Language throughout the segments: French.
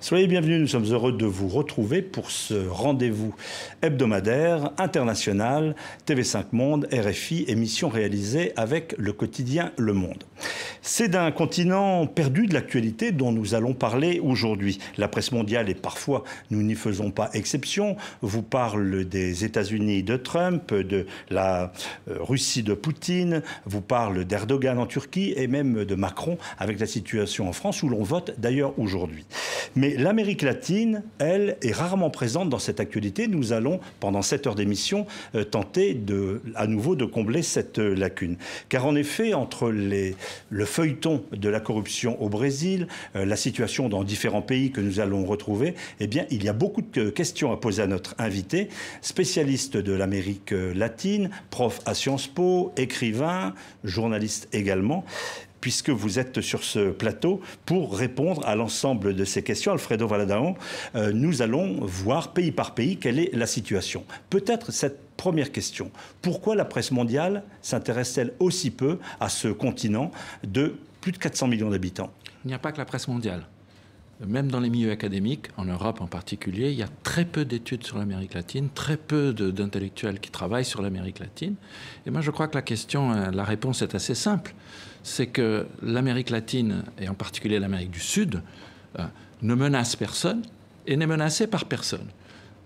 Soyez bienvenus, nous sommes heureux de vous retrouver pour ce rendez-vous hebdomadaire, international, TV5 Monde, RFI, émission réalisée avec le quotidien Le Monde. C'est d'un continent perdu de l'actualité dont nous allons parler aujourd'hui. La presse mondiale, et parfois nous n'y faisons pas exception, vous parle des États-Unis de Trump, de la Russie de Poutine, vous parle d'Erdogan en Turquie et même de Macron avec la situation en France où l'on vote d'ailleurs aujourd'hui. Mais l'Amérique latine, elle, est rarement présente dans cette actualité. Nous allons, pendant 7 heures d'émission, tenter à nouveau de combler cette lacune. Car en effet, entre le feuilleton de la corruption au Brésil, la situation dans différents pays que nous allons retrouver, eh bien, il y a beaucoup de questions à poser à notre invité, spécialiste de l'Amérique latine, prof à Sciences Po, écrivain, journaliste également, puisque vous êtes sur ce plateau pour répondre à l'ensemble de ces questions. Alfredo Valadão, nous allons voir pays par pays quelle est la situation. Peut-être cette première question, pourquoi la presse mondiale s'intéresse-t-elle aussi peu à ce continent de plus de 400 millions d'habitants? Il n'y a pas que la presse mondiale. Même dans les milieux académiques, en Europe en particulier, il y a très peu d'études sur l'Amérique latine, très peu d'intellectuels qui travaillent sur l'Amérique latine. Et moi, je crois que la réponse est assez simple. C'est que l'Amérique latine, et en particulier l'Amérique du Sud, ne menace personne et n'est menacée par personne.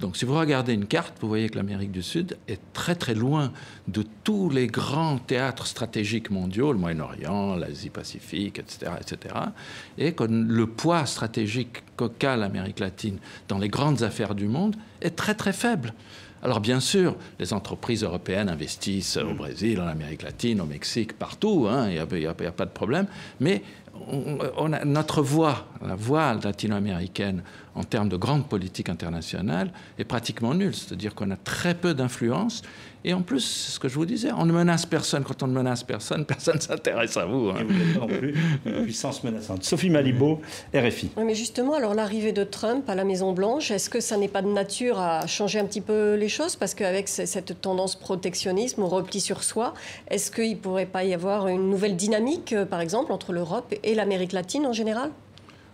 Donc, si vous regardez une carte, vous voyez que l'Amérique du Sud est très très loin de tous les grands théâtres stratégiques mondiaux, le Moyen-Orient, l'Asie-Pacifique, etc., etc., et que le poids stratégique qu'a l'Amérique latine dans les grandes affaires du monde est très très faible. Alors bien sûr, les entreprises européennes investissent au Brésil, en Amérique latine, au Mexique, partout, hein, il n'y a pas de problème, mais notre voix, la voix latino-américaine en termes de grande politique internationale est pratiquement nulle, c'est-à-dire qu'on a très peu d'influence et en plus, c'est ce que je vous disais, on ne menace personne. Quand on ne menace personne, personne ne s'intéresse à vous. Hein. Et vous n'êtes pas non plus une puissance menaçante. Sophie Malibaud, RFI. Oui, mais justement, alors l'arrivée de Trump à la Maison-Blanche, est-ce que ça n'est pas de nature à changer un petit peu les choses? Parce qu'avec cette tendance protectionnisme, au repli sur soi, est-ce qu'il ne pourrait pas y avoir une nouvelle dynamique, par exemple, entre l'Europe et l'Amérique latine en général?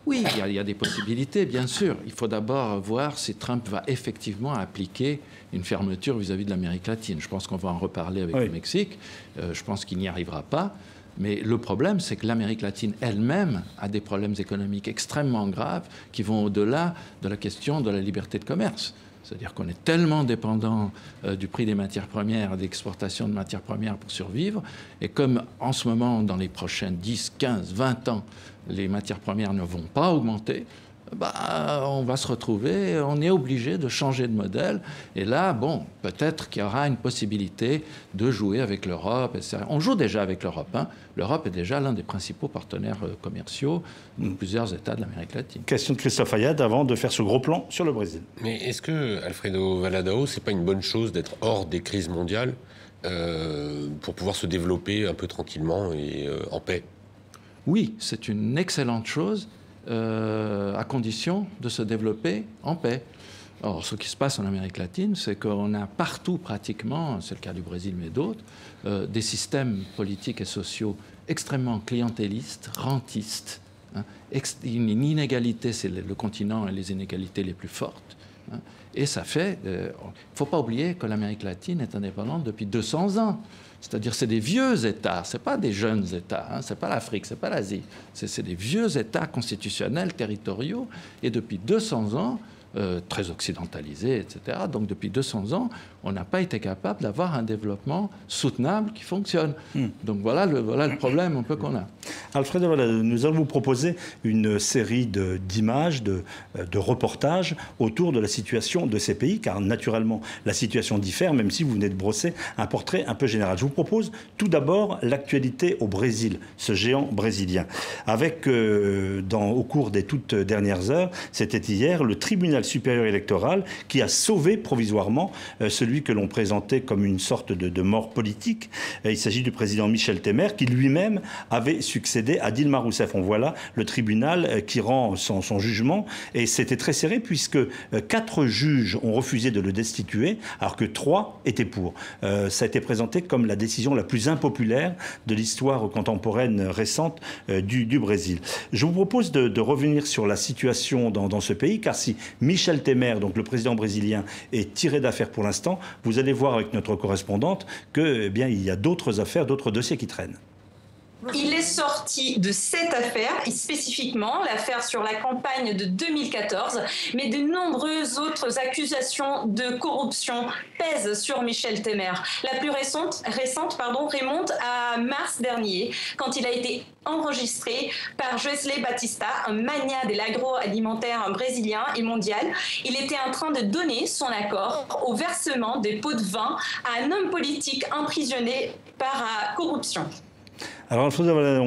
Oui, il y a des possibilités, bien sûr. Il faut d'abord voir si Trump va effectivement appliquer une fermeture vis-à-vis de l'Amérique latine. Je pense qu'on va en reparler avec le Mexique. Je pense qu'il n'y arrivera pas. Mais le problème, c'est que l'Amérique latine elle-même a des problèmes économiques extrêmement graves qui vont au-delà de la question de la liberté de commerce. C'est-à-dire qu'on est tellement dépendant du prix des matières premières, d'exportation de matières premières pour survivre. Et comme en ce moment, dans les prochaines 10, 15, 20 ans, les matières premières ne vont pas augmenter, on va se retrouver, on est obligé de changer de modèle. Et là, bon, peut-être qu'il y aura une possibilité de jouer avec l'Europe, etc. On joue déjà avec l'Europe. Hein. L'Europe est déjà l'un des principaux partenaires commerciaux de plusieurs États de l'Amérique latine. Question de Christophe Ayad avant de faire ce gros plan sur le Brésil. Mais est-ce que, Alfredo Valadão, c'est pas une bonne chose d'être hors des crises mondiales pour pouvoir se développer un peu tranquillement et en paix? Oui, c'est une excellente chose. À condition de se développer en paix. Or, ce qui se passe en Amérique latine, c'est qu'on a partout pratiquement, c'est le cas du Brésil mais d'autres, des systèmes politiques et sociaux extrêmement clientélistes, rentistes. Hein, une inégalité, c'est le continent et les inégalités les plus fortes. Hein, et ça fait... Il ne faut pas oublier que l'Amérique latine est indépendante depuis 200 ans. C'est-à-dire c'est des vieux États, ce n'est pas des jeunes États, hein, ce n'est pas l'Afrique, ce n'est pas l'Asie. C'est des vieux États constitutionnels, territoriaux, et depuis 200 ans, très occidentalisés, etc. Donc depuis 200 ans, on n'a pas été capable d'avoir un développement soutenable qui fonctionne. Donc voilà le problème un peu qu'on a. Alfredo, nous allons vous proposer une série d'images, de reportages autour de la situation de ces pays, car naturellement la situation diffère, même si vous venez de brosser un portrait un peu général. Je vous propose tout d'abord l'actualité au Brésil, ce géant brésilien, avec au cours des toutes dernières heures, c'était hier, le tribunal supérieur électoral qui a sauvé provisoirement celui que l'on présentait comme une sorte de mort politique. Il s'agit du président Michel Temer qui lui-même avait succédé succéder à Dilma Rousseff. On voit là le tribunal qui rend son jugement, et c'était très serré puisque 4 juges ont refusé de le destituer, alors que 3 étaient pour. Ça a été présenté comme la décision la plus impopulaire de l'histoire contemporaine récente du Brésil. Je vous propose de revenir sur la situation dans ce pays, car si Michel Temer, donc le président brésilien, est tiré d'affaire pour l'instant, vous allez voir avec notre correspondante que, eh bien, il y a d'autres affaires, d'autres dossiers qui traînent. Il est sorti de cette affaire, et spécifiquement l'affaire sur la campagne de 2014, mais de nombreuses autres accusations de corruption pèsent sur Michel Temer. La plus récente remonte à mars dernier, quand il a été enregistré par Joesley Batista, un magnat de l'agroalimentaire brésilien et mondial. Il était en train de donner son accord au versement des pots de vin à un homme politique emprisonné par corruption. Alors, Alfredo Valadao,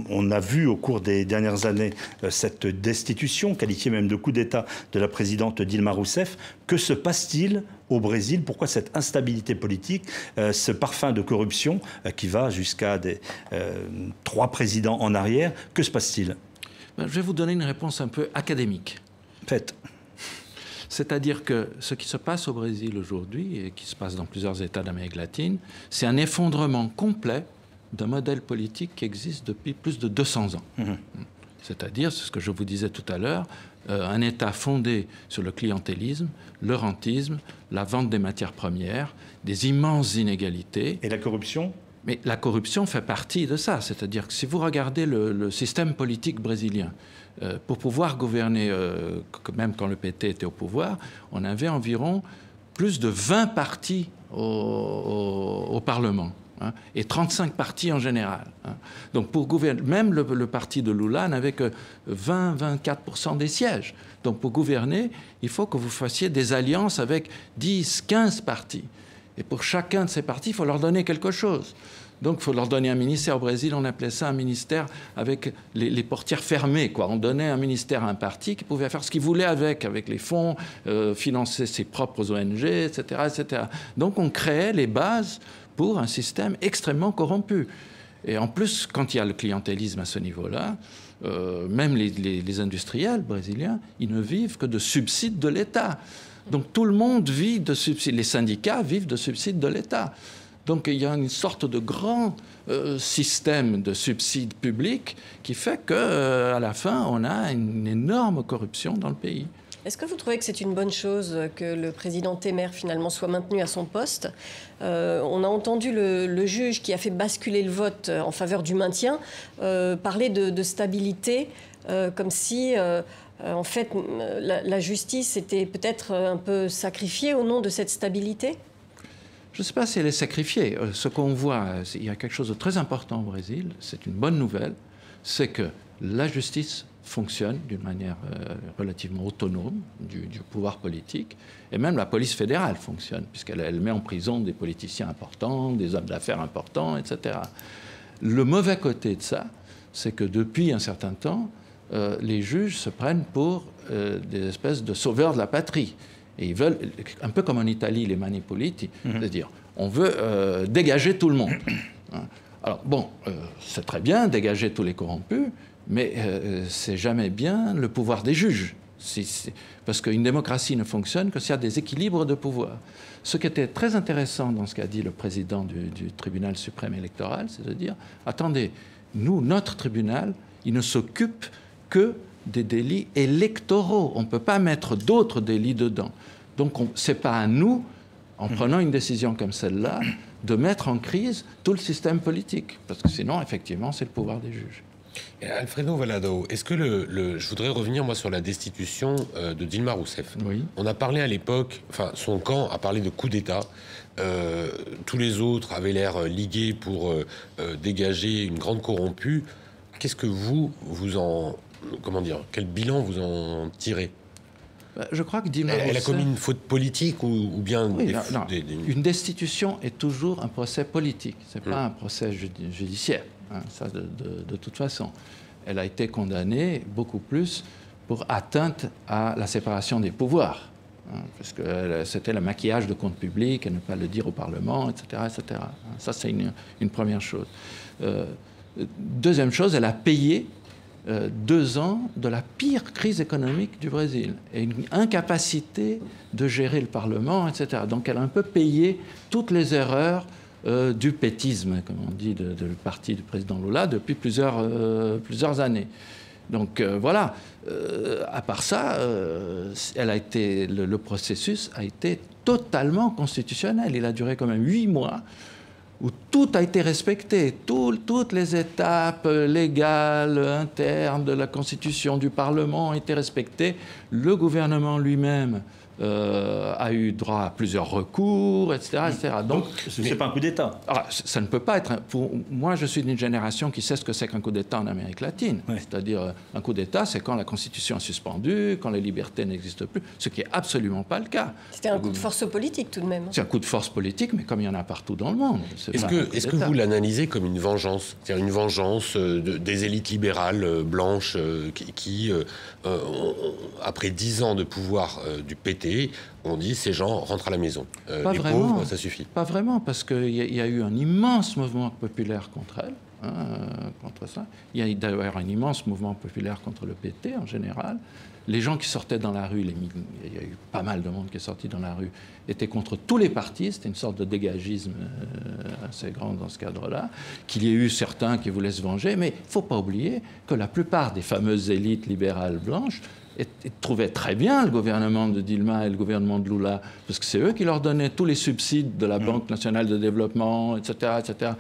on a vu au cours des dernières années cette destitution, qualifiée même de coup d'État de la présidente Dilma Rousseff. Que se passe-t-il au Brésil? Pourquoi cette instabilité politique, ce parfum de corruption qui va jusqu'à 3 présidents en arrière? Que se passe-t-il? Je vais vous donner une réponse un peu académique. Faites. C'est-à-dire que ce qui se passe au Brésil aujourd'hui, et qui se passe dans plusieurs États d'Amérique latine, c'est un effondrement complet d'un modèle politique qui existe depuis plus de 200 ans. C'est-à-dire, c'est ce que je vous disais tout à l'heure, un État fondé sur le clientélisme, le rentisme, la vente des matières premières, des immenses inégalités. Et la corruption? Mais la corruption fait partie de ça. C'est-à-dire que si vous regardez le système politique brésilien, pour pouvoir gouverner, même quand le PT était au pouvoir, on avait environ plus de 20 partis au Parlement. Et 35 partis en général. Donc pour gouverner, même le parti de Lula n'avait que 20-24% des sièges. Donc pour gouverner, il faut que vous fassiez des alliances avec 10-15 partis. Et pour chacun de ces partis, il faut leur donner quelque chose. Donc il faut leur donner un ministère. Au Brésil, on appelait ça un ministère avec les portières fermées, quoi. On donnait un ministère à un parti qui pouvait faire ce qu'il voulait avec les fonds, financer ses propres ONG, etc., etc. Donc on créait les bases pour un système extrêmement corrompu. Et en plus, quand il y a le clientélisme à ce niveau-là, même les industriels brésiliens, ils ne vivent que de subsides de l'État. Donc tout le monde vit de subsides. Les syndicats vivent de subsides de l'État. Donc il y a une sorte de grand système de subsides publics qui fait qu'à la fin, on a une énorme corruption dans le pays. Est-ce que vous trouvez que c'est une bonne chose que le président Temer finalement soit maintenu à son poste? On a entendu le juge qui a fait basculer le vote en faveur du maintien parler de stabilité, comme si en fait la justice était peut-être un peu sacrifiée au nom de cette stabilité. Je ne sais pas si elle est sacrifiée. Ce qu'on voit, il y a quelque chose de très important au Brésil, c'est une bonne nouvelle, c'est que la justice fonctionne d'une manière relativement autonome du pouvoir politique, et même la police fédérale fonctionne, puisqu'elle met en prison des politiciens importants, des hommes d'affaires importants, etc. Le mauvais côté de ça, c'est que depuis un certain temps, les juges se prennent pour des espèces de sauveurs de la patrie. Et ils veulent, un peu comme en Italie, les manipuliti, c'est-à-dire on veut dégager tout le monde. Alors bon, c'est très bien, dégager tous les corrompus, mais c'est jamais bien le pouvoir des juges. Parce qu'une démocratie ne fonctionne que s'il y a des équilibres de pouvoir. Ce qui était très intéressant dans ce qu'a dit le président du tribunal suprême électoral, c'est de dire, attendez, nous, notre tribunal, il ne s'occupe que des délits électoraux. On ne peut pas mettre d'autres délits dedans. Donc ce n'est pas à nous, en prenant une décision comme celle-là, de mettre en crise tout le système politique. Parce que sinon, effectivement, c'est le pouvoir des juges. Alfredo Valadao, est-ce que je voudrais revenir moi sur la destitution de Dilma Rousseff. Oui. On a parlé à l'époque, enfin son camp a parlé de coup d'État. Tous les autres avaient l'air ligués pour dégager une grande corrompue. Qu'est-ce que quel bilan vous en tirez? Je crois que Dilma Rousseff... Elle a commis une faute politique ou bien... Oui, Une destitution est toujours un procès politique. Ce n'est pas un procès judiciaire. Ça, de toute façon. Elle a été condamnée beaucoup plus pour atteinte à la séparation des pouvoirs. Parce que c'était le maquillage de comptes publics, et ne pas le dire au Parlement, etc. etc. Ça, c'est une première chose. Deuxième chose, elle a payé 2 ans de la pire crise économique du Brésil et une incapacité de gérer le Parlement, etc. Donc elle a un peu payé toutes les erreurs du pétisme, comme on dit, de le parti du président Lula depuis plusieurs années. Donc voilà, à part ça, le processus a été totalement constitutionnel. Il a duré quand même 8 mois où tout a été respecté, toutes les étapes légales, internes de la Constitution, du Parlement ont été respectées. Le gouvernement lui-même a eu droit à plusieurs recours, etc. Donc, ce n'est pas un coup d'État. Ça ne peut pas être... Moi, je suis d'une génération qui sait ce que c'est qu'un coup d'État en Amérique latine. Ouais. C'est-à-dire, un coup d'État, c'est quand la Constitution est suspendue, quand les libertés n'existent plus, ce qui n'est absolument pas le cas. C'était un coup de force politique, tout de même. C'est un coup de force politique, mais comme il y en a partout dans le monde. Est-ce que vous l'analysez comme une vengeance? C'est-à-dire une vengeance des élites libérales blanches qui après 10 ans de pouvoir du PT, on dit ces gens rentrent à la maison. Les pauvres, ça suffit. Pas vraiment, parce qu'il y a eu un immense mouvement populaire contre elle, contre ça. Il y a d'ailleurs un immense mouvement populaire contre le PT en général. Les gens qui sortaient dans la rue, il y a eu pas mal de monde qui est sorti dans la rue, étaient contre tous les partis. C'était une sorte de dégagisme assez grand dans ce cadre-là. Qu'il y ait eu certains qui voulaient se venger, mais il ne faut pas oublier que la plupart des fameuses élites libérales blanches trouvaient très bien le gouvernement de Dilma et le gouvernement de Lula, parce que c'est eux qui leur donnaient tous les subsides de la Banque nationale de développement, etc. etc.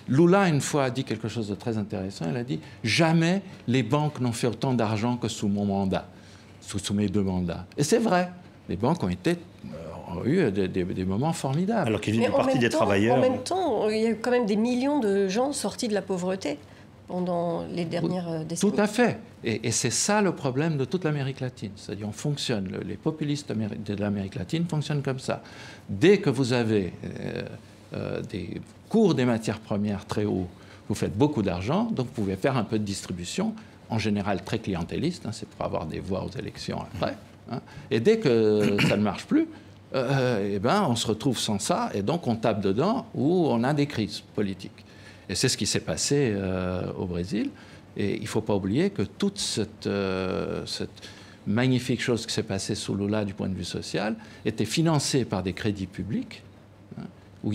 Lula, une fois, a dit quelque chose de très intéressant. Elle a dit « Jamais les banques n'ont fait autant d'argent que sous mon mandat, sous mes 2 mandats. » Et c'est vrai. Les banques ont eu des moments formidables. Alors qu'il vient du Parti des travailleurs. En même temps, il y a eu quand même des millions de gens sortis de la pauvreté pendant les dernières décennies. Tout à fait. Et c'est ça le problème de toute l'Amérique latine. C'est-à-dire on fonctionne, les populistes de l'Amérique latine fonctionnent comme ça. Dès que vous avez des cours des matières premières très hauts, vous faites beaucoup d'argent, donc vous pouvez faire un peu de distribution, en général très clientéliste, c'est pour avoir des voix aux élections après. Et dès que ça ne marche plus, on se retrouve sans ça, et donc on tape dedans où on a des crises politiques. Et c'est ce qui s'est passé au Brésil. Et il ne faut pas oublier que toute cette magnifique chose qui s'est passée sous Lula du point de vue social était financée par des crédits publics, où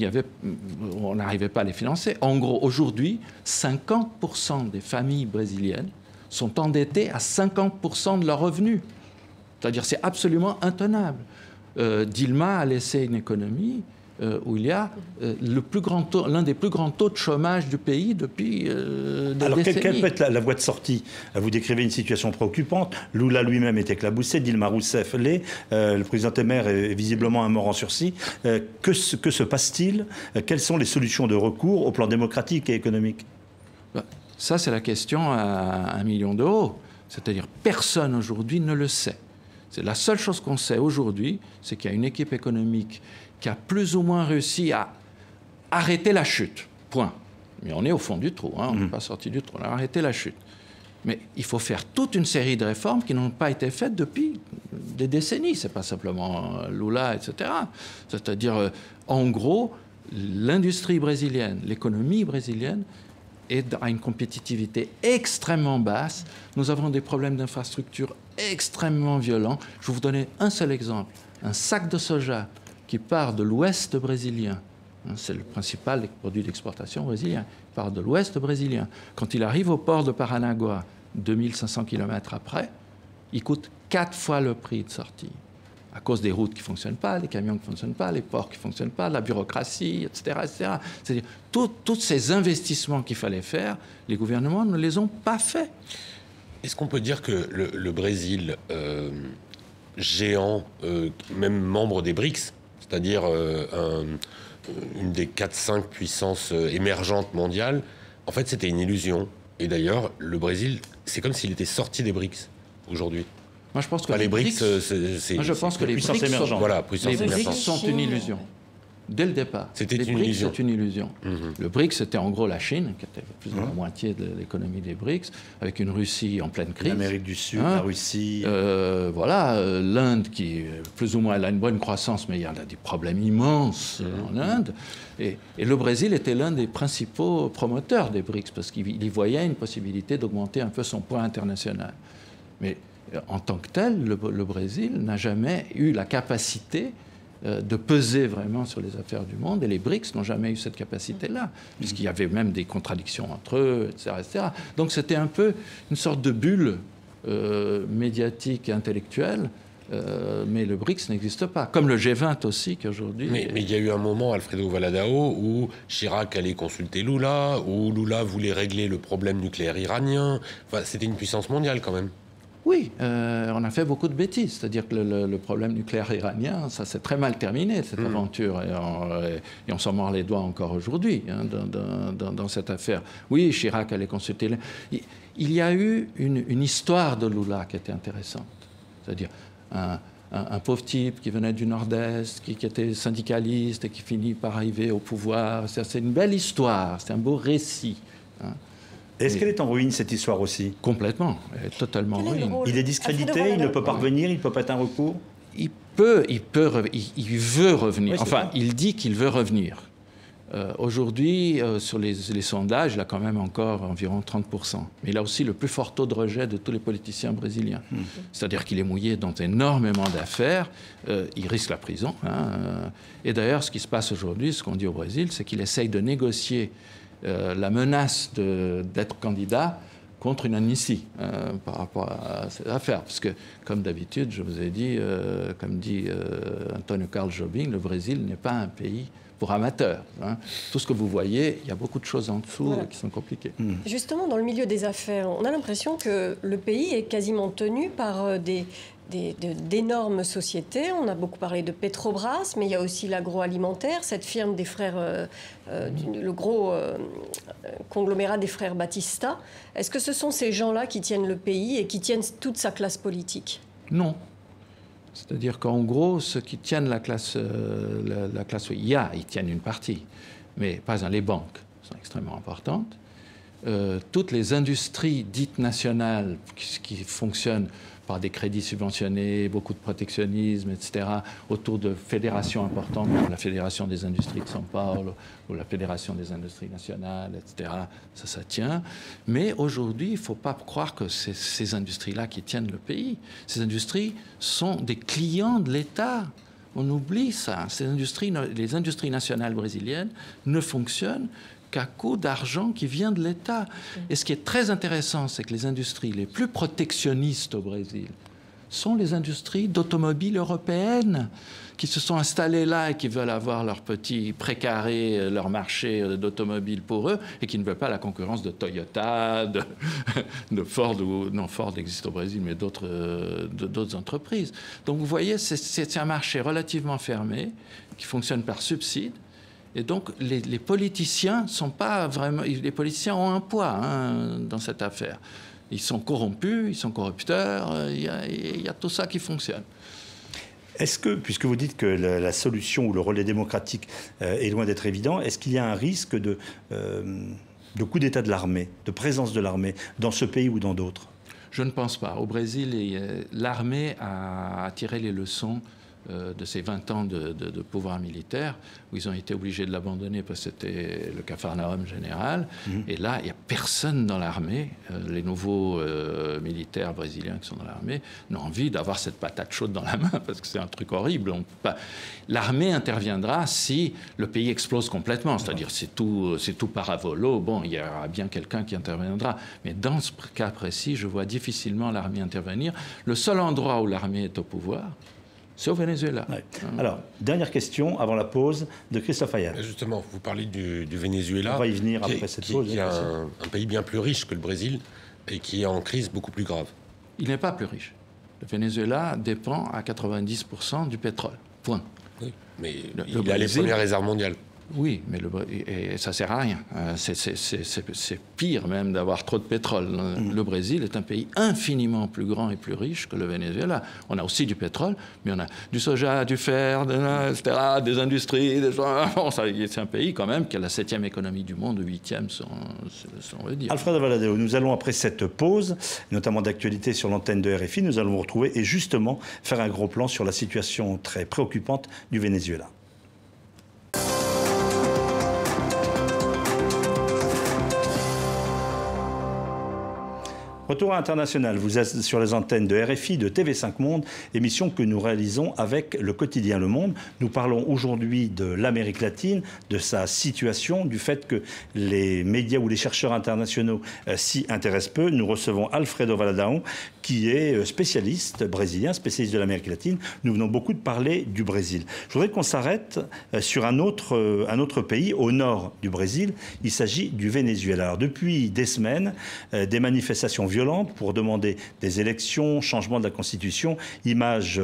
on n'arrivait pas à les financer. En gros, aujourd'hui, 50% des familles brésiliennes sont endettées à 50% de leurs revenus. C'est-à-dire c'est absolument intenable. Dilma a laissé une économie où il y a l'un des plus grands taux de chômage du pays depuis des Alors, décennies. Quelle peut être la voie de sortie? Vous décrivez une situation préoccupante. Lula lui-même est éclaboussé, Dilma Rousseff l'est, le président Temer est visiblement un mort en sursis. Que se passe-t-il? Quelles sont les solutions de recours au plan démocratique et économique? Ça, c'est la question à 1 million d'euros. C'est-à-dire personne aujourd'hui ne le sait. C'est la seule chose qu'on sait aujourd'hui, c'est qu'il y a une équipe économique qui a plus ou moins réussi à arrêter la chute. Point. Mais on est au fond du trou, on n'est pas sorti du trou, on a arrêté la chute. Mais il faut faire toute une série de réformes qui n'ont pas été faites depuis des décennies. Ce n'est pas simplement Lula, etc. C'est-à-dire, en gros, l'industrie brésilienne, l'économie brésilienne a une compétitivité extrêmement basse. Nous avons des problèmes d'infrastructure extrêmement violents. Je vais vous donner un seul exemple. Un sac de soja qui part de l'ouest brésilien, c'est le principal produit d'exportation brésilien, il part de l'ouest brésilien. Quand il arrive au port de Paranaguá, 2500 km après, il coûte 4 fois le prix de sortie. À cause des routes qui ne fonctionnent pas, les camions qui ne fonctionnent pas, les ports qui ne fonctionnent pas, la bureaucratie, etc. etc. C'est-à-dire, tous ces investissements qu'il fallait faire, les gouvernements ne les ont pas faits. Est-ce qu'on peut dire que le Brésil, géant, même membre des BRICS, c'est-à-dire une des 4-5 puissances émergentes mondiales, en fait, c'était une illusion. Et d'ailleurs, le Brésil, c'est comme s'il était sorti des BRICS aujourd'hui. Moi, je pense que les BRICS, c'est puissances émergentes. Voilà, les BRICS sont une illusion. dès le départ. C'était une BRICS, illusion. c'est une illusion. Le BRICS, c'était en gros la Chine, qui était plus de la moitié de l'économie des BRICS, avec une Russie en pleine crise. L'Amérique du Sud, la Russie. L'Inde, qui, plus ou moins, elle a une bonne croissance, mais il y a des problèmes immenses en Inde. Et le Brésil était l'un des principaux promoteurs des BRICS, parce qu'il y voyait une possibilité d'augmenter un peu son poids international. Mais en tant que tel, le Brésil n'a jamais eu la capacité de peser vraiment sur les affaires du monde, et les BRICS n'ont jamais eu cette capacité-là, puisqu'il y avait même des contradictions entre eux, etc. etc. Donc c'était un peu une sorte de bulle médiatique et intellectuelle, mais le BRICS n'existe pas, comme le G20 aussi, qu'aujourd'hui... Mais il y a eu un moment, Alfredo Valadao, où Chirac allait consulter Lula, où Lula voulait régler le problème nucléaire iranien. Enfin, c'était une puissance mondiale quand même. Oui, on a fait beaucoup de bêtises. C'est-à-dire que le problème nucléaire iranien, ça s'est très mal terminé, cette aventure. Et on s'en mord les doigts encore aujourd'hui dans cette affaire. Oui, Chirac allait consulter... Il y a eu une histoire de Lula qui était intéressante. C'est-à-dire un pauvre type qui venait du Nord-Est, qui était syndicaliste et qui finit par arriver au pouvoir. C'est une belle histoire, c'est un beau récit. Est-ce qu'elle est en ruine, cette histoire aussi? Complètement, elle est totalement en ruine. Il est discrédité, il ne peut pas revenir, il ne peut pas être un recours? Il veut revenir. Oui, enfin, il dit qu'il veut revenir. Aujourd'hui, sur les sondages, il a quand même encore environ 30%. Mais il a aussi le plus fort taux de rejet de tous les politiciens brésiliens. C'est-à-dire qu'il est mouillé dans énormément d'affaires. Il risque la prison. Et d'ailleurs, ce qui se passe aujourd'hui, ce qu'on dit au Brésil, c'est qu'il essaye de négocier la menace d'être candidat contre une amnistie par rapport à cette affaire. Parce que, comme d'habitude, je vous ai dit, comme dit Antonio Carlos Jobim, le Brésil n'est pas un pays pour amateurs. Tout ce que vous voyez, il y a beaucoup de choses en dessous qui sont compliquées. Justement, dans le milieu des affaires, on a l'impression que le pays est quasiment tenu par d'énormes sociétés. On a beaucoup parlé de Petrobras, mais il y a aussi l'agroalimentaire, cette firme des frères, le gros conglomérat des frères Batista. Est-ce que ce sont ces gens-là qui tiennent le pays et qui tiennent toute sa classe politique? Non. C'est-à-dire qu'en gros, ceux qui tiennent la classe, ils tiennent une partie. Mais, par exemple, les banques sont extrêmement importantes. Toutes les industries dites nationales qui fonctionnent par des crédits subventionnés, beaucoup de protectionnisme, etc., autour de fédérations importantes, comme la Fédération des industries de São Paulo ou la Fédération des industries nationales, etc., ça tient. Mais aujourd'hui, il ne faut pas croire que c'est ces industries-là qui tiennent le pays. Ces industries sont des clients de l'État. On oublie ça. Les industries nationales brésiliennes ne fonctionnent qu'à coup d'argent qui vient de l'État. Et ce qui est très intéressant, c'est que les industries les plus protectionnistes au Brésil sont les industries d'automobiles européennes qui se sont installées là et qui veulent avoir leur petit précaré, leur marché d'automobiles pour eux et qui ne veulent pas la concurrence de Toyota, de Ford, non, Ford existe au Brésil, mais d'autres entreprises. Donc vous voyez, c'est un marché relativement fermé qui fonctionne par subside. Et donc, les politiciens sont pas vraiment... Les politiciens ont un poids dans cette affaire. Ils sont corrompus, ils sont corrupteurs, il y a tout ça qui fonctionne. Est-ce que, puisque vous dites que la solution ou le relais démocratique est loin d'être évident, est-ce qu'il y a un risque de coup d'État de l'armée, de présence de l'armée dans ce pays ou dans d'autres? Je ne pense pas. Au Brésil, l'armée a tiré les leçons de ces 20 ans de pouvoir militaire, où ils ont été obligés de l'abandonner parce que c'était le capharnaüm général. Et là, il n'y a personne dans l'armée. Les nouveaux militaires brésiliens qui sont dans l'armée n'ont envie d'avoir cette patate chaude dans la main parce que c'est un truc horrible. L'armée interviendra si le pays explose complètement, c'est-à-dire c'est tout paravolo. Bon, il y aura bien quelqu'un qui interviendra. Mais dans ce cas précis, je vois difficilement l'armée intervenir. Le seul endroit où l'armée est au pouvoir, c'est au Venezuela. Ouais. Alors, dernière question avant la pause de Christophe Ayala. Justement, vous parlez du Venezuela. On va y venir après cette pause. Qui est un pays bien plus riche que le Brésil et qui est en crise beaucoup plus grave. Il n'est pas plus riche. Le Venezuela dépend à 90% du pétrole. Point. Oui, mais il a les premières réserves mondiales. Oui, mais et ça ne sert à rien. C'est pire même d'avoir trop de pétrole. Le Brésil est un pays infiniment plus grand et plus riche que le Venezuela. On a aussi du pétrole, mais on a du soja, du fer, etc., des industries. Bon, c'est un pays quand même qui a la 7e économie du monde, 8e, on veut dire. Alfredo Valadao, nous allons après cette pause, notamment d'actualité sur l'antenne de RFI, nous allons vous retrouver et justement faire un gros plan sur la situation très préoccupante du Venezuela. Retour à International, vous êtes sur les antennes de RFI, de TV5 Monde, émission que nous réalisons avec le quotidien Le Monde. Nous parlons aujourd'hui de l'Amérique latine, de sa situation, du fait que les médias ou les chercheurs internationaux s'y intéressent peu. Nous recevons Alfredo Valadao, qui est spécialiste brésilien, spécialiste de l'Amérique latine. Nous venons beaucoup de parler du Brésil. Je voudrais qu'on s'arrête sur un autre pays, au nord du Brésil. Il s'agit du Venezuela. Alors, depuis des semaines, des manifestations violentes pour demander des élections, changement de la Constitution, images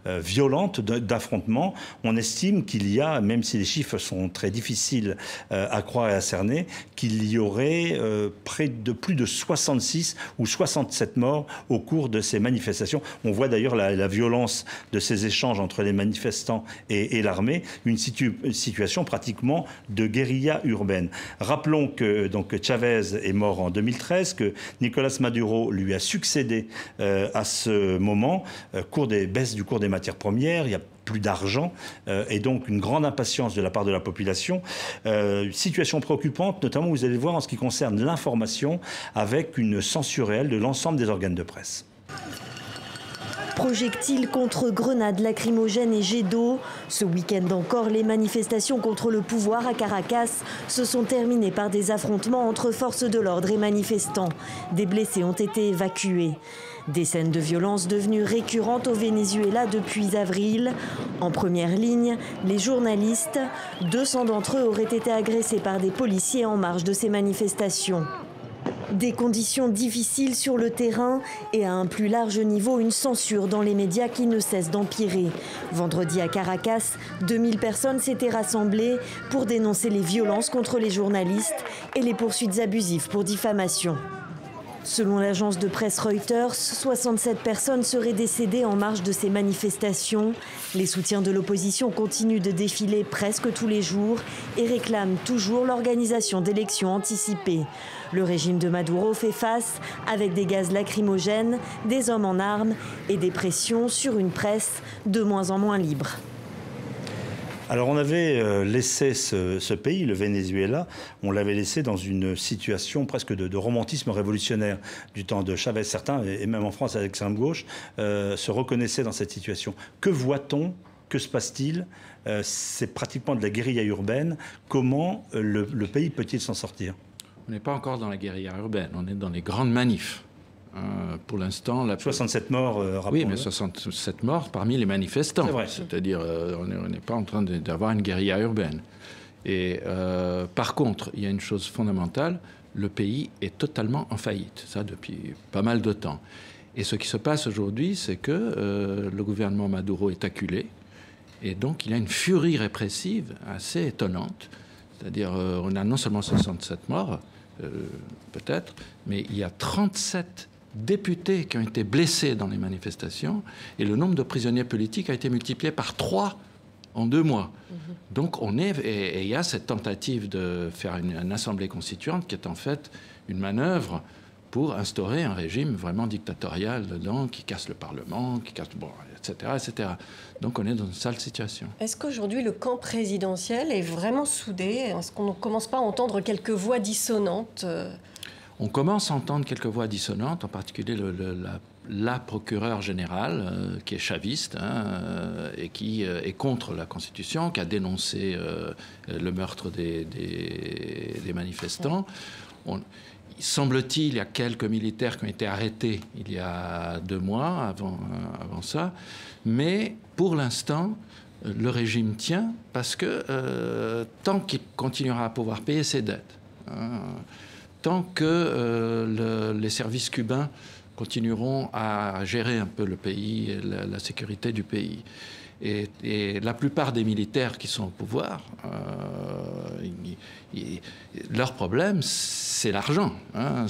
violentes d'affrontements. On estime qu'il y a, même si les chiffres sont très difficiles à croire et à cerner, qu'il y aurait près de plus de 66 ou 67 morts au cours de ces manifestations. On voit d'ailleurs la violence de ces échanges entre les manifestants et l'armée, une situation pratiquement de guérilla urbaine. Rappelons que donc, Chavez est mort en 2013, que Nicolas Maduro lui a succédé à ce moment, baisse du cours des matières premières, il y a plus d'argent et donc une grande impatience de la part de la population. Situation préoccupante, notamment vous allez voir en ce qui concerne l'information, avec une censure réelle de l'ensemble des organes de presse. Projectiles contre grenades lacrymogènes et jets d'eau. Ce week-end encore, les manifestations contre le pouvoir à Caracas se sont terminées par des affrontements entre forces de l'ordre et manifestants. Des blessés ont été évacués. Des scènes de violence devenues récurrentes au Venezuela depuis avril. En première ligne, les journalistes. 200 d'entre eux auraient été agressés par des policiers en marge de ces manifestations. Des conditions difficiles sur le terrain et à un plus large niveau, une censure dans les médias qui ne cesse d'empirer. Vendredi à Caracas, 2000 personnes s'étaient rassemblées pour dénoncer les violences contre les journalistes et les poursuites abusives pour diffamation. Selon l'agence de presse Reuters, 67 personnes seraient décédées en marge de ces manifestations. Les soutiens de l'opposition continuent de défiler presque tous les jours et réclament toujours l'organisation d'élections anticipées. Le régime de Maduro fait face avec des gaz lacrymogènes, des hommes en armes et des pressions sur une presse de moins en moins libre. Alors on avait laissé ce pays, le Venezuela, on l'avait laissé dans une situation presque de romantisme révolutionnaire du temps de Chavez. Certains, et même en France à l'extrême gauche, se reconnaissaient dans cette situation. Que voit-on ? Que se passe-t-il ? C'est pratiquement de la guérilla urbaine. Comment le pays peut-il s'en sortir ? On n'est pas encore dans la guérilla urbaine, on est dans les grandes manifs. Pour l'instant... 67 morts, rappelons-le. Oui, mais 67 morts parmi les manifestants. C'est vrai. C'est-à-dire, on n'est pas en train d'avoir une guérilla urbaine. Et par contre, il y a une chose fondamentale, le pays est totalement en faillite, ça depuis pas mal de temps. Et ce qui se passe aujourd'hui, c'est que le gouvernement Maduro est acculé, et donc il y a une furie répressive assez étonnante. C'est-à-dire, on a non seulement 67 morts, peut-être, mais il y a 37 députés qui ont été blessés dans les manifestations, et le nombre de prisonniers politiques a été multiplié par 3 en 2 mois. Donc et il y a cette tentative de faire une assemblée constituante qui est en fait une manœuvre pour instaurer un régime vraiment dictatorial dedans, qui casse le Parlement, qui casse... Bon, etc., etc. Donc on est dans une sale situation. Est-ce qu'aujourd'hui le camp présidentiel est vraiment soudé ? Est-ce qu'on ne commence pas à entendre quelques voix dissonantes ? On commence à entendre quelques voix dissonantes, en particulier la procureure générale, qui est chaviste, et qui est contre la Constitution, qui a dénoncé le meurtre des manifestants. Semble-t-il, il y a quelques militaires qui ont été arrêtés il y a 2 mois avant ça. Mais pour l'instant, le régime tient parce que tant qu'il continuera à pouvoir payer ses dettes, tant que les services cubains continueront à gérer un peu le pays, la sécurité du pays, Et la plupart des militaires qui sont au pouvoir, leur problème, c'est l'argent. Hein.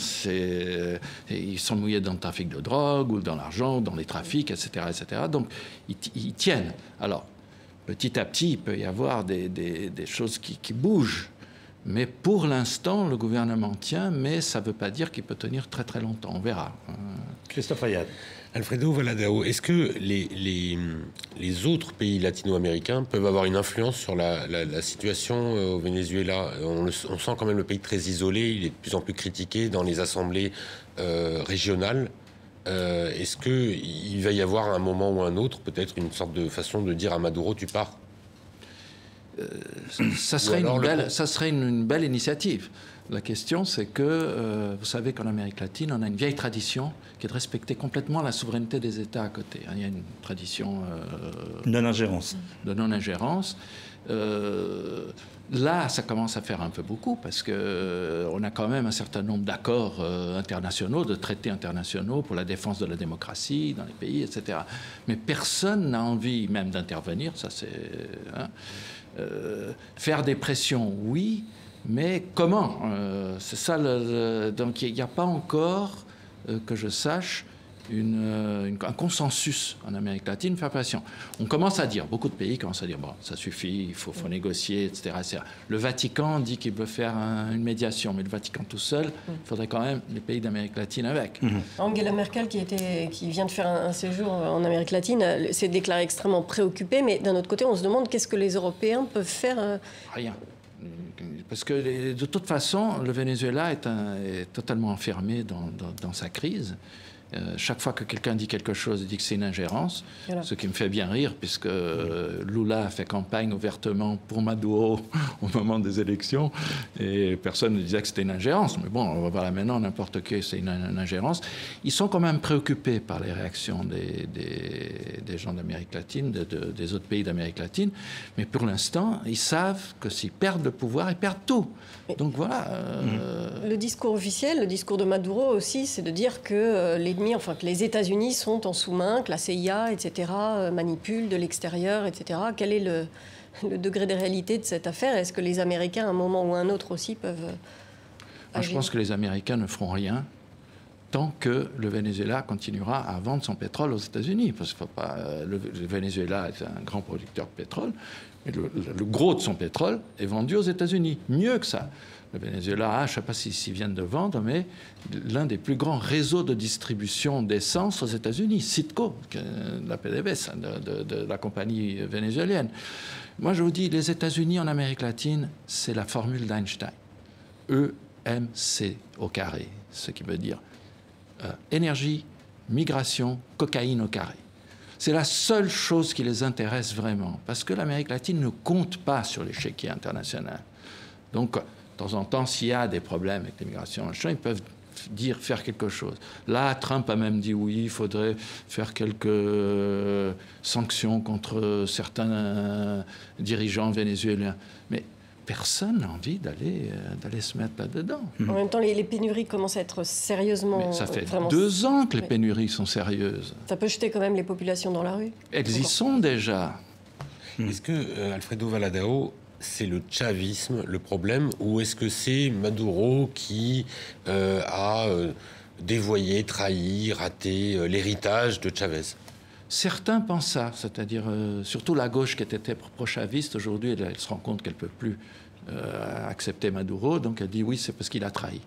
Ils sont mouillés dans le trafic de drogue ou dans l'argent, dans les trafics, etc. etc. Donc, ils tiennent. Alors, petit à petit, il peut y avoir des choses qui bougent. Mais pour l'instant, le gouvernement tient, mais ça ne veut pas dire qu'il peut tenir très très longtemps. On verra. Christophe Ayad. Alfredo Valadao, est-ce que les autres pays latino-américains peuvent avoir une influence sur la situation au Venezuela? On sent quand même le pays très isolé, il est de plus en plus critiqué dans les assemblées régionales. Est-ce qu'il va y avoir un moment ou un autre, peut-être une sorte de façon de dire à Maduro, tu pars? Ça serait une belle initiative. La question, c'est que, vous savez qu'en Amérique latine, on a une vieille tradition qui est de respecter complètement la souveraineté des États à côté. Il y a une tradition non-ingérence. De non-ingérence. Là, ça commence à faire un peu beaucoup parce qu'on a quand même un certain nombre d'accords internationaux, de traités internationaux pour la défense de la démocratie dans les pays, etc. Mais personne n'a envie même d'intervenir, ça c'est... Hein, faire des pressions, oui, mais comment? C'est ça. Donc il n'y a pas encore, que je sache, un consensus en Amérique latine faire pression. On commence à dire, beaucoup de pays commencent à dire, bon, ça suffit, il faut négocier, etc., etc. Le Vatican dit qu'il veut faire une médiation, mais le Vatican tout seul, il faudrait quand même les pays d'Amérique latine avec. Angela Merkel, qui vient de faire un séjour en Amérique latine, s'est déclarée extrêmement préoccupée, mais d'un autre côté, on se demande qu'est-ce que les Européens peuvent faire. Rien. Parce que de toute façon, le Venezuela est totalement enfermé dans sa crise. Chaque fois que quelqu'un dit quelque chose, il dit que c'est une ingérence, voilà. Ce qui me fait bien rire, puisque Lula a fait campagne ouvertement pour Maduro au moment des élections, et personne ne disait que c'était une ingérence. Mais bon, on va voir là maintenant, n'importe qui, c'est une ingérence. Ils sont quand même préoccupés par les réactions des gens d'Amérique latine, des autres pays d'Amérique latine, mais pour l'instant, ils savent que s'ils perdent le pouvoir, ils perdent tout. Donc voilà. Le discours officiel, le discours de Maduro aussi, c'est de dire que que les États-Unis sont en sous-main, que la CIA, etc., manipule de l'extérieur, etc. Quel est le degré de réalité de cette affaire? Est-ce que les Américains, à un moment ou à un autre aussi, peuvent agir? Je pense que les Américains ne feront rien tant que le Venezuela continuera à vendre son pétrole aux États-Unis. Parce que le Venezuela est un grand producteur de pétrole, mais le gros de son pétrole est vendu aux États-Unis. Mieux que ça. Le Venezuela a, je ne sais pas s'ils viennent de vendre, mais l'un des plus grands réseaux de distribution d'essence aux États-Unis, Citgo, de la PDVSA, de la compagnie vénézuélienne. Moi, je vous dis, les États-Unis en Amérique latine, c'est la formule d'Einstein. EMC au carré, ce qui veut dire énergie, migration, cocaïne au carré. C'est la seule chose qui les intéresse vraiment, parce que l'Amérique latine ne compte pas sur l'échiquier international. Donc, de temps en temps, s'il y a des problèmes avec l'immigration, ils peuvent faire quelque chose. Là, Trump a même dit oui, il faudrait faire quelques sanctions contre certains dirigeants vénézuéliens. Mais personne n'a envie d'aller se mettre là-dedans. En même temps, les pénuries commencent à être sérieusement... Mais ça fait 2 ans que les pénuries sont sérieuses. Ça peut jeter quand même les populations dans la rue. Elles y sont déjà. Est-ce que, Alfredo Valadao, c'est le chavisme le problème, ou est-ce que c'est Maduro qui a dévoyé, trahi, raté l'héritage de Chavez? Certains pensent ça, c'est-à-dire surtout la gauche qui était pro-chaviste, aujourd'hui elle se rend compte qu'elle ne peut plus accepter Maduro, donc elle dit oui, c'est parce qu'il a trahi.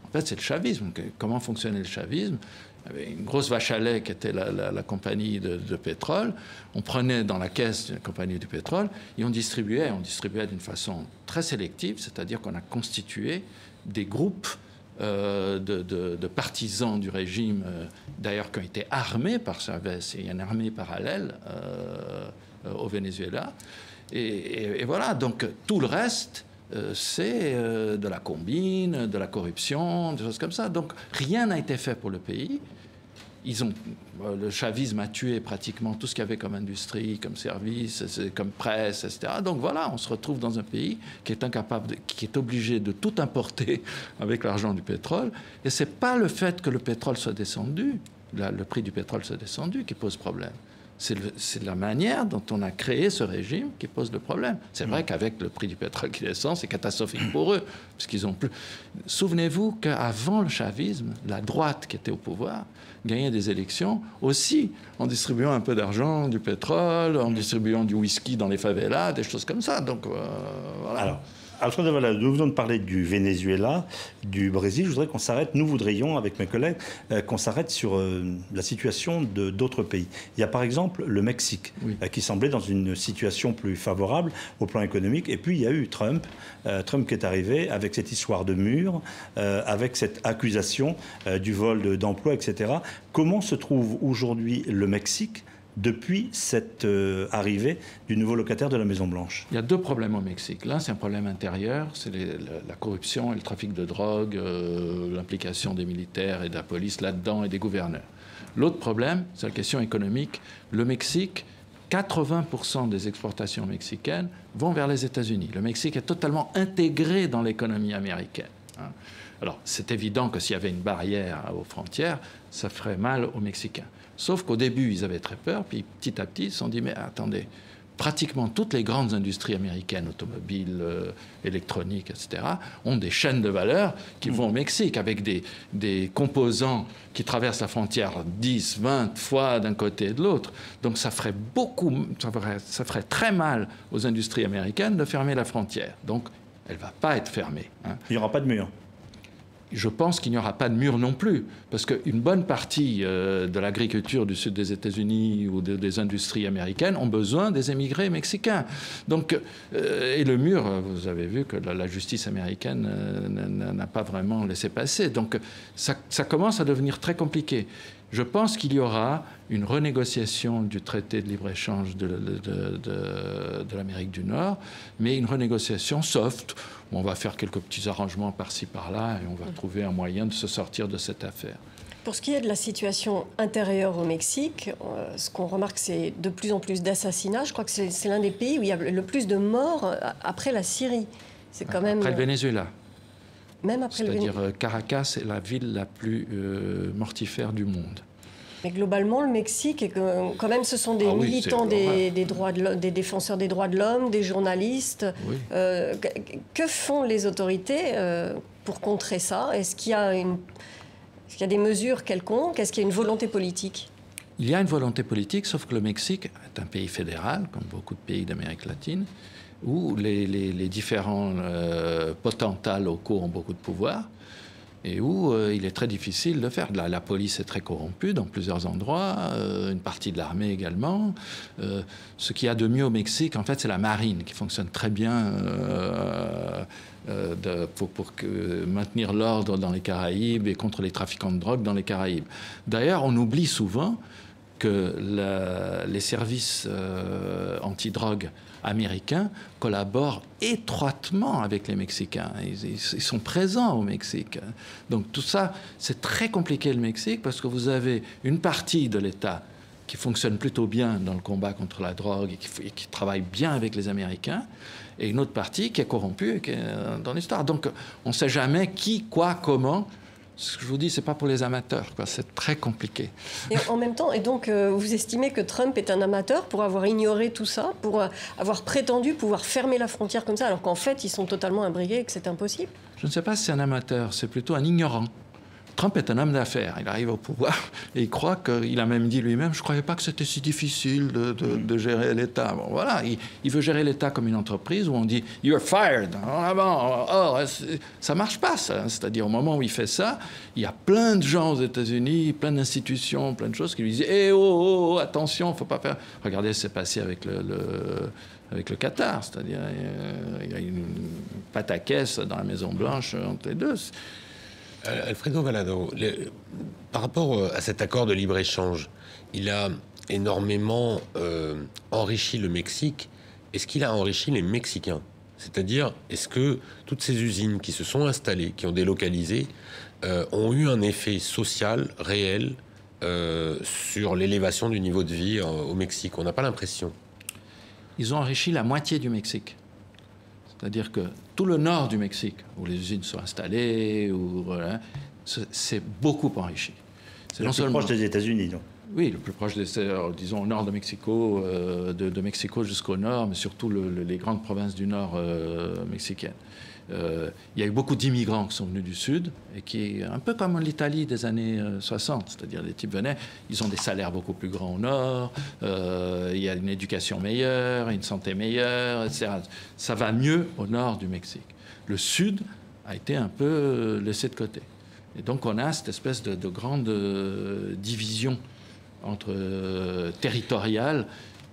En fait, c'est le chavisme. Comment fonctionnait le chavisme? Il y avait une grosse vache à lait qui était la compagnie de pétrole. On prenait dans la caisse de la compagnie du pétrole et on distribuait d'une façon très sélective, c'est-à-dire qu'on a constitué des groupes de partisans du régime, d'ailleurs qui ont été armés par Chavez. Il y a une armée parallèle au Venezuela. Et voilà, donc tout le reste... c'est de la combine, de la corruption, des choses comme ça. Donc rien n'a été fait pour le pays. Le chavisme a tué pratiquement tout ce qu'il y avait comme industrie, comme service, comme presse, etc. Donc voilà, on se retrouve dans un pays qui est incapable, qui est obligé de tout importer avec l'argent du pétrole. Et c'est pas le fait que le pétrole soit descendu, le prix du pétrole soit descendu, qui pose problème. C'est la manière dont on a créé ce régime qui pose le problème. C'est vrai qu'avec le prix du pétrole qui descend, c'est catastrophique pour eux, parce qu'ils ont plus... Souvenez-vous qu'avant le chavisme, la droite qui était au pouvoir gagnait des élections aussi en distribuant un peu d'argent, du pétrole, en distribuant du whisky dans les favelas, des choses comme ça. Donc, voilà. Alors, Alfredo Valado, nous venons de parler du Venezuela, du Brésil. Je voudrais qu'on s'arrête, nous voudrions, avec mes collègues, qu'on s'arrête sur la situation d'autres pays. Il y a par exemple le Mexique, qui semblait dans une situation plus favorable au plan économique. Et puis il y a eu Trump qui est arrivé avec cette histoire de mur, avec cette accusation du vol d'emploi, etc. Comment se trouve aujourd'hui le Mexique depuis cette arrivée du nouveau locataire de la Maison-Blanche? Il y a deux problèmes au Mexique. L'un, c'est un problème intérieur, c'est la corruption et le trafic de drogue, l'implication des militaires et de la police là-dedans et des gouverneurs. L'autre problème, c'est la question économique. Le Mexique, 80% des exportations mexicaines vont vers les États-Unis. Le Mexique est totalement intégré dans l'économie américaine. Alors, c'est évident que s'il y avait une barrière aux frontières, ça ferait mal aux Mexicains. Sauf qu'au début, ils avaient très peur, puis petit à petit, ils se sont dit, mais attendez, pratiquement toutes les grandes industries américaines, automobiles, électroniques, etc., ont des chaînes de valeur qui vont au Mexique, avec des composants qui traversent la frontière 10, 20 fois d'un côté et de l'autre. Donc ça ferait très mal aux industries américaines de fermer la frontière. Donc elle ne va pas être fermée. Il n'y aura pas de mur. Je pense qu'il n'y aura pas de mur non plus, parce qu'une bonne partie de l'agriculture du sud des États-Unis ou des industries américaines ont besoin des émigrés mexicains. Donc, et le mur, vous avez vu que la justice américaine n'a pas vraiment laissé passer. Donc, ça commence à devenir très compliqué. Je pense qu'il y aura une renégociation du traité de libre-échange de l'Amérique du Nord, mais une renégociation soft, où on va faire quelques petits arrangements par-ci, par-là, et on va trouver un moyen de se sortir de cette affaire. Pour ce qui est de la situation intérieure au Mexique, ce qu'on remarque, c'est de plus en plus d'assassinats. Je crois que c'est l'un des pays où il y a le plus de morts après la Syrie. C'est quand même... Après le Venezuela. Même après le Venezuela. C'est-à-dire Caracas est la ville la plus mortifère du monde. Mais globalement, le Mexique, quand même, ce sont des militants des défenseurs des droits de l'homme, des journalistes. Oui. Que font les autorités pour contrer ça? Est-ce qu'il y a des mesures quelconques? Est-ce qu'il y a une volonté politique? Il y a une volonté politique, sauf que le Mexique est un pays fédéral, comme beaucoup de pays d'Amérique latine, où les différents potentats locaux ont beaucoup de pouvoir. Et où il est très difficile de faire. La police est très corrompue dans plusieurs endroits, une partie de l'armée également. Ce qu'il y a de mieux au Mexique, en fait, c'est la marine qui fonctionne très bien pour maintenir l'ordre dans les Caraïbes et contre les trafiquants de drogue dans les Caraïbes. D'ailleurs, on oublie souvent que les services antidrogue américains collaborent étroitement avec les Mexicains. Ils sont présents au Mexique. Donc tout ça, c'est très compliqué le Mexique parce que vous avez une partie de l'État qui fonctionne plutôt bien dans le combat contre la drogue et qui travaille bien avec les Américains, et une autre partie qui est corrompue et qui est dans l'histoire. Donc on ne sait jamais qui, quoi, comment. Ce que je vous dis, c'est pas pour les amateurs, quoi. C'est très compliqué. Et en même temps, et donc, vous estimez que Trump est un amateur pour avoir ignoré tout ça, pour avoir prétendu pouvoir fermer la frontière comme ça, alors qu'en fait, ils sont totalement imbriqués et que c'est impossible? Je ne sais pas si c'est un amateur, c'est plutôt un ignorant. Trump est un homme d'affaires, il arrive au pouvoir et il croit qu'il a même dit lui-même « je ne croyais pas que c'était si difficile de gérer l'État ». Bon, voilà, il veut gérer l'État comme une entreprise où on dit « you're fired ». Ça ne marche pas, ça. C'est-à-dire, au moment où il fait ça, il y a plein de gens aux États-Unis, plein d'institutions, plein de choses qui lui disent « eh oh, attention, il ne faut pas faire… » Regardez ce qui s'est passé avec le Qatar, c'est-à-dire il y a une pataquès dans la Maison-Blanche entre les deux. Alfredo Valado, par rapport à cet accord de libre-échange, il a énormément enrichi le Mexique. Est-ce qu'il a enrichi les Mexicains? C'est-à-dire, est-ce que toutes ces usines qui se sont installées, qui ont délocalisé, ont eu un effet social réel sur l'élévation du niveau de vie au Mexique? On n'a pas l'impression. Ils ont enrichi la moitié du Mexique. C'est-à-dire que tout le nord du Mexique, où les usines sont installées, c'est beaucoup enrichi. C'est non seulement proche des États-Unis, donc. Oui, le plus proche, disons, au nord de Mexico, de Mexico jusqu'au nord, mais surtout les grandes provinces du nord mexicaines. Il y a eu beaucoup d'immigrants qui sont venus du sud, et qui, un peu comme l'Italie des années 60, c'est-à-dire les types venaient, ils ont des salaires beaucoup plus grands au nord, il y a une éducation meilleure, une santé meilleure, etc. Ça va mieux au nord du Mexique. Le sud a été un peu laissé de côté. Et donc on a cette espèce de grande division territoriale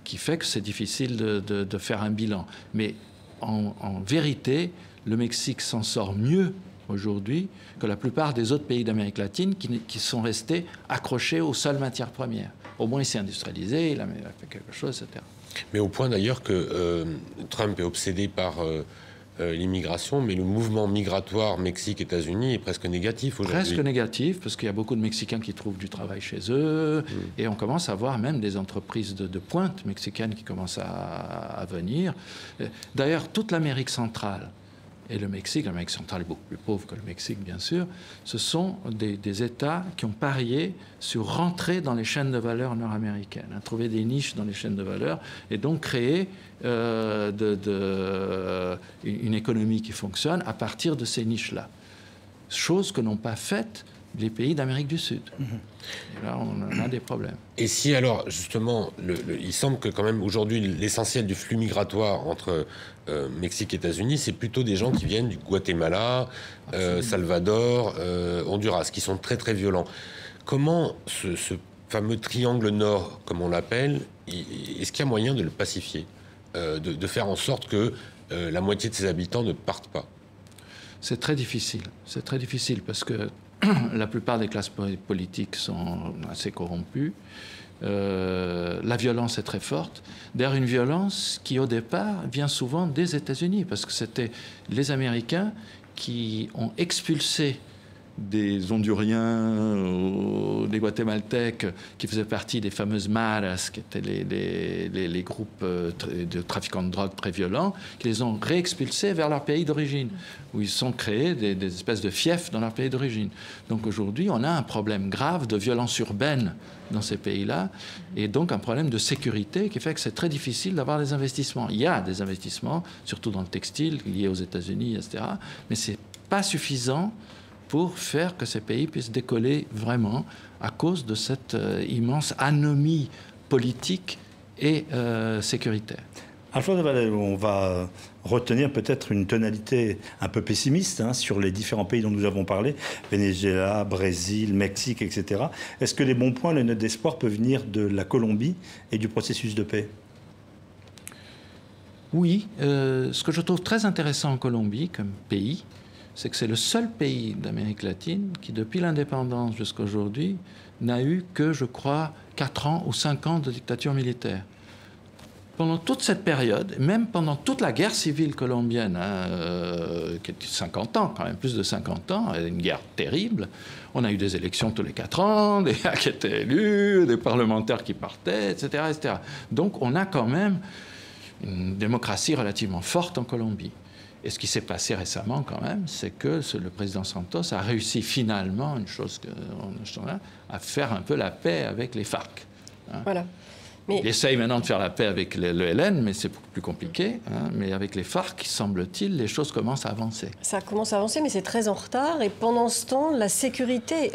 qui fait que c'est difficile de faire un bilan. Mais en vérité, le Mexique s'en sort mieux aujourd'hui que la plupart des autres pays d'Amérique latine qui sont restés accrochés aux seules matières premières. Au moins, il s'est industrialisé, il a fait quelque chose, etc. Mais au point d'ailleurs que Trump est obsédé par l'immigration, mais le mouvement migratoire Mexique-États-Unis est presque négatif aujourd'hui. Presque négatif, parce qu'il y a beaucoup de Mexicains qui trouvent du travail chez eux, et on commence à voir même des entreprises de pointe mexicaines qui commencent à venir. D'ailleurs, toute l'Amérique centrale et l'Amérique centrale est beaucoup plus pauvre que le Mexique, bien sûr, ce sont des États qui ont parié sur rentrer dans les chaînes de valeur nord-américaines, trouver des niches dans les chaînes de valeur, et donc créer une économie qui fonctionne à partir de ces niches-là. Chose que n'ont pas faite les pays d'Amérique du Sud. Et là, on a des problèmes. Et si alors, justement, il semble que quand même aujourd'hui, l'essentiel du flux migratoire entre Mexique et États-Unis, c'est plutôt des gens qui viennent du Guatemala, Salvador, Honduras, qui sont très très violents. Comment ce fameux triangle nord, comme on l'appelle, est-ce qu'il y a moyen de le pacifier, de faire en sorte que la moitié de ses habitants ne partent pas? C'est très difficile. C'est très difficile parce que la plupart des classes politiques sont assez corrompues. La violence est très forte. D'ailleurs, une violence qui, au départ, vient souvent des États-Unis, parce que c'était les Américains qui ont expulsé des Honduriens ou des Guatémaltèques qui faisaient partie des fameuses maras, qui étaient les groupes de trafiquants de drogue très violents, qui les ont réexpulsés vers leur pays d'origine, où ils sont créés des espèces de fiefs dans leur pays d'origine. Donc aujourd'hui, on a un problème grave de violence urbaine dans ces pays-là, et donc un problème de sécurité qui fait que c'est très difficile d'avoir des investissements. Il y a des investissements, surtout dans le textile, liés aux États-Unis, etc., mais c'est pas suffisant pour faire que ces pays puissent décoller vraiment à cause de cette immense anomie politique et sécuritaire. Alfredo Valero, on va retenir peut-être une tonalité un peu pessimiste sur les différents pays dont nous avons parlé, Venezuela, Brésil, Mexique, etc. Est-ce que les bons points, les notes d'espoir peuvent venir de la Colombie et du processus de paix? Oui, ce que je trouve très intéressant en Colombie comme pays, c'est que c'est le seul pays d'Amérique latine qui, depuis l'indépendance jusqu'à aujourd'hui, n'a eu que, je crois, 4 ans ou 5 ans de dictature militaire. Pendant toute cette période, même pendant toute la guerre civile colombienne, qui est 50 ans, quand même plus de 50 ans, une guerre terrible, on a eu des élections tous les 4 ans, des gars qui étaient élus, des parlementaires qui partaient, etc., etc. Donc on a quand même une démocratie relativement forte en Colombie. Et ce qui s'est passé récemment, quand même, c'est que le président Santos a réussi finalement, une chose à faire un peu la paix avec les FARC. Voilà. Il essaye maintenant de faire la paix avec l'ELN, mais c'est beaucoup plus compliqué. Mais avec les FARC, semble-t-il, les choses commencent à avancer. Ça commence à avancer, mais c'est très en retard. Et pendant ce temps, l'insécurité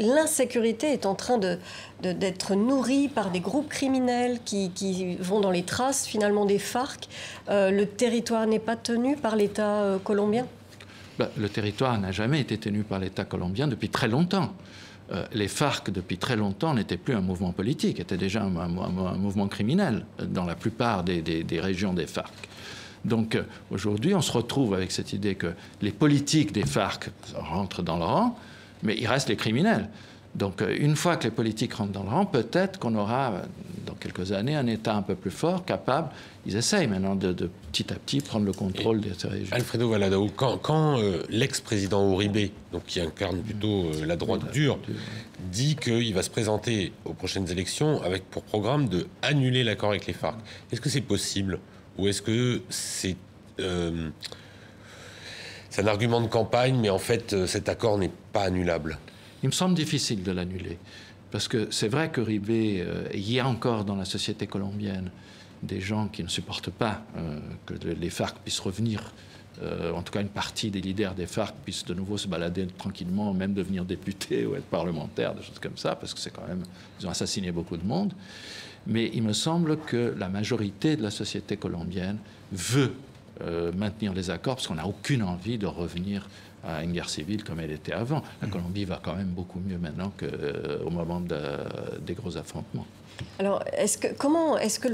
est en train d'être nourrie par des groupes criminels qui vont dans les traces, finalement, des FARC. Le territoire n'est pas tenu par l'État colombien? Le territoire n'a jamais été tenu par l'État colombien depuis très longtemps. Les FARC, depuis très longtemps, n'étaient plus un mouvement politique, étaient déjà un mouvement criminel dans la plupart des régions des FARC. Donc aujourd'hui, on se retrouve avec cette idée que les politiques des FARC rentrent dans le rang, mais il reste les criminels. Donc une fois que les politiques rentrent dans le rang, peut-être qu'on aura, dans quelques années, un État un peu plus fort, capable. Ils essayent maintenant de petit à petit prendre le contrôle de ces régions. Alfredo Valado, quand l'ex-président Uribe, donc qui incarne plutôt la droite dure, dit qu'il va se présenter aux prochaines élections avec pour programme de annuler l'accord avec les FARC, est-ce que c'est possible? Ou est-ce que c'est un argument de campagne, mais en fait cet accord n'est pas annulable? Il me semble difficile de l'annuler, Parce que c'est vrai qu'Uribe, il y a encore dans la société colombienne des gens qui ne supportent pas que les FARC puissent revenir, en tout cas une partie des leaders des FARC puissent de nouveau se balader tranquillement, même devenir députés ou être parlementaires, des choses comme ça, parce que c'est quand même, ils ont assassiné beaucoup de monde. Mais il me semble que la majorité de la société colombienne veut maintenir les accords, parce qu'on n'a aucune envie de revenir à une guerre civile comme elle était avant. La Colombie va quand même beaucoup mieux maintenant qu'au moment des gros affrontements. Alors, comment est-ce que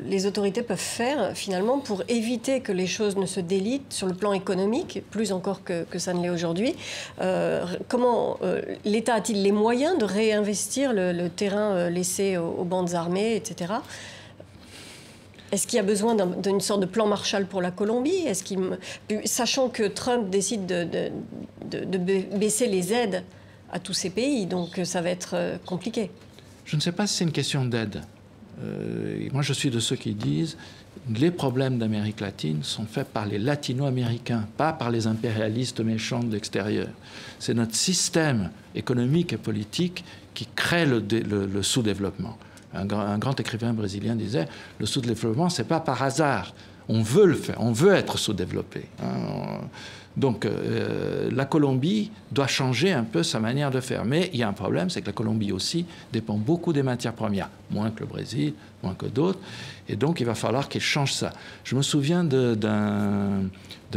les autorités peuvent faire, finalement, pour éviter que les choses ne se délitent sur le plan économique, plus encore que ça ne l'est aujourd'hui? Comment l'État a-t-il les moyens de réinvestir le terrain laissé aux bandes armées, etc.? Est-ce qu'il y a besoin d'une sorte de plan Marshall pour la Colombie? Sachant que Trump décide de baisser les aides à tous ces pays, donc ça va être compliqué. Je ne sais pas si c'est une question d'aide. Moi, je suis de ceux qui disent les problèmes d'Amérique latine sont faits par les latino-américains, pas par les impérialistes méchants de l'extérieur. C'est notre système économique et politique qui crée le sous-développement. Un grand écrivain brésilien disait « le sous-développement, ce n'est pas par hasard. On veut le faire, on veut être sous-développé. » Donc, la Colombie doit changer un peu sa manière de faire. Mais il y a un problème, c'est que la Colombie aussi dépend beaucoup des matières premières, moins que le Brésil, moins que d'autres. Et donc, il va falloir qu'elle change ça. Je me souviens d'un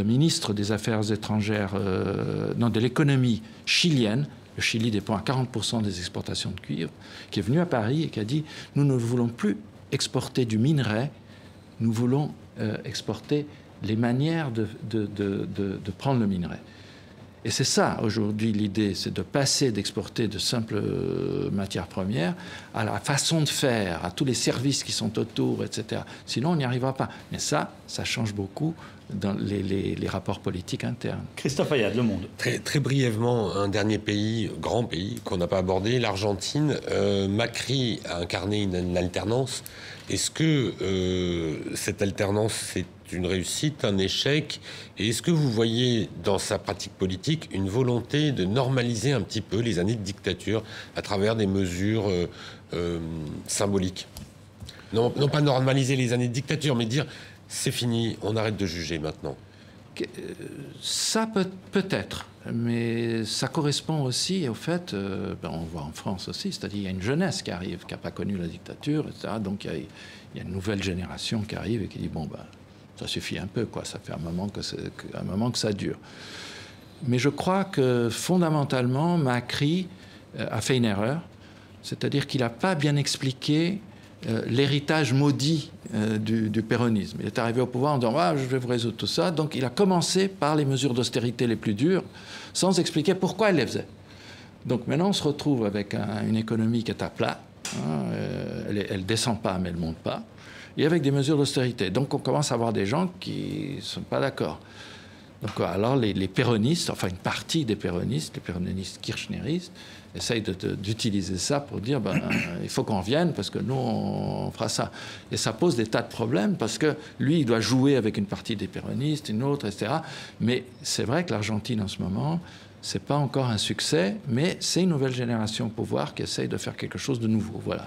ministre des Affaires étrangères, de l'économie chilienne. Le Chili dépend à 40% des exportations de cuivre, qui est venu à Paris et qui a dit « Nous ne voulons plus exporter du minerai, nous voulons exporter les manières de prendre le minerai. » Et c'est ça, aujourd'hui, l'idée, c'est de passer d'exporter de simples matières premières à la façon de faire, à tous les services qui sont autour, etc. Sinon, on n'y arrivera pas. Mais ça change beaucoup dans les rapports politiques internes. Christophe Ayad, Le Monde. Très brièvement, un dernier pays, grand pays, qu'on n'a pas abordé, l'Argentine. Macri a incarné une alternance. Est-ce que cette alternance, c'est une réussite, un échec? Et est-ce que vous voyez dans sa pratique politique une volonté de normaliser un petit peu les années de dictature à travers des mesures symboliques? Non, pas normaliser les années de dictature, mais dire c'est fini, on arrête de juger maintenant. Ça peut-être, mais ça correspond aussi au fait, on voit en France aussi, c'est-à-dire il y a une jeunesse qui arrive, qui n'a pas connu la dictature, etc. Donc il y a une nouvelle génération qui arrive et qui dit bon, ça suffit un peu, quoi. Ça fait un moment que ça dure. Mais je crois que fondamentalement, Macri a fait une erreur, c'est-à-dire qu'il n'a pas bien expliqué l'héritage maudit du péronisme. Il est arrivé au pouvoir en disant je vais vous résoudre tout ça. Donc il a commencé par les mesures d'austérité les plus dures, sans expliquer pourquoi il les faisait. Donc maintenant on se retrouve avec une économie qui est à plat. Elle ne descend pas, mais elle ne monte pas. Et avec des mesures d'austérité. Donc on commence à avoir des gens qui ne sont pas d'accord. Donc alors les péronistes, enfin une partie des péronistes, les péronistes kirchneristes, essayent d'utiliser ça pour dire il faut qu'on vienne parce que nous on fera ça. Et ça pose des tas de problèmes parce que lui il doit jouer avec une partie des péronistes, une autre, etc. Mais c'est vrai que l'Argentine en ce moment, c'est pas encore un succès, mais c'est une nouvelle génération au pouvoir qui essaye de faire quelque chose de nouveau. Voilà.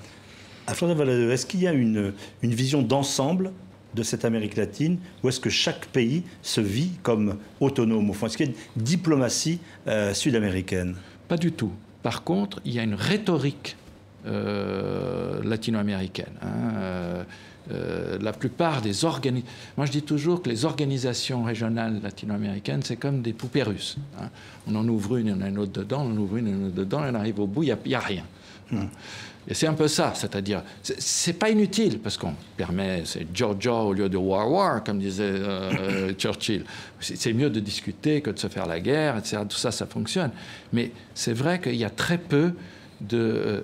Florian Valladolid, est-ce qu'il y a une vision d'ensemble de cette Amérique latine, ou est-ce que chaque pays se vit comme autonome au fond? Est-ce qu'il y a une diplomatie sud-américaine? Pas du tout. Par contre, il y a une rhétorique latino-américaine. La plupart des organisations... Moi, je dis toujours que les organisations régionales latino-américaines, c'est comme des poupées russes. On en ouvre une, il y en a une autre dedans, on en ouvre une, il y en a une autre dedans, et on arrive au bout, il n'y a rien. Et c'est un peu ça, c'est-à-dire, c'est pas inutile, parce qu'on permet, c'est Georgia au lieu de war, comme disait Churchill. C'est mieux de discuter que de se faire la guerre, etc. Tout ça, ça fonctionne. Mais c'est vrai qu'il y a très peu de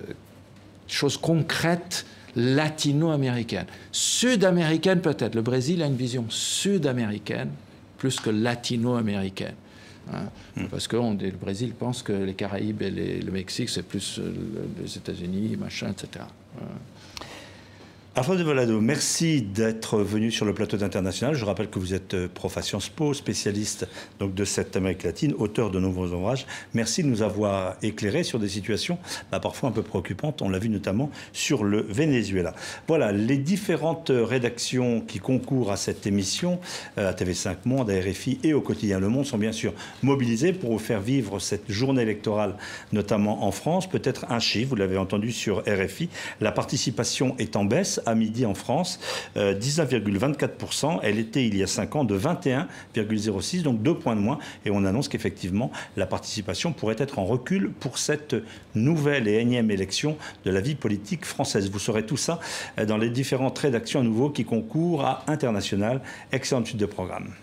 choses concrètes latino-américaines. Sud-américaines, peut-être. Le Brésil a une vision sud-américaine plus que latino-américaine. Parce que le Brésil pense que les Caraïbes et le Mexique, c'est plus les États-Unis, machin, etc. Alfred de Valado, merci d'être venu sur le plateau d'International. Je rappelle que vous êtes prof à Sciences Po, spécialiste donc, de cette Amérique latine, auteur de nombreux ouvrages. Merci de nous avoir éclairé sur des situations parfois un peu préoccupantes. On l'a vu notamment sur le Venezuela. Voilà, les différentes rédactions qui concourent à cette émission, à TV5 Monde, à RFI et au quotidien Le Monde, sont bien sûr mobilisées pour vous faire vivre cette journée électorale, notamment en France. Peut-être un chiffre, vous l'avez entendu sur RFI, la participation est en baisse à midi en France, 19,24%. Elle était il y a 5 ans de 21,06%, donc 2 points de moins. Et on annonce qu'effectivement, la participation pourrait être en recul pour cette nouvelle et énième élection de la vie politique française. Vous saurez tout ça dans les différentes rédactions à nouveau qui concourent à International. Excellente suite de programme.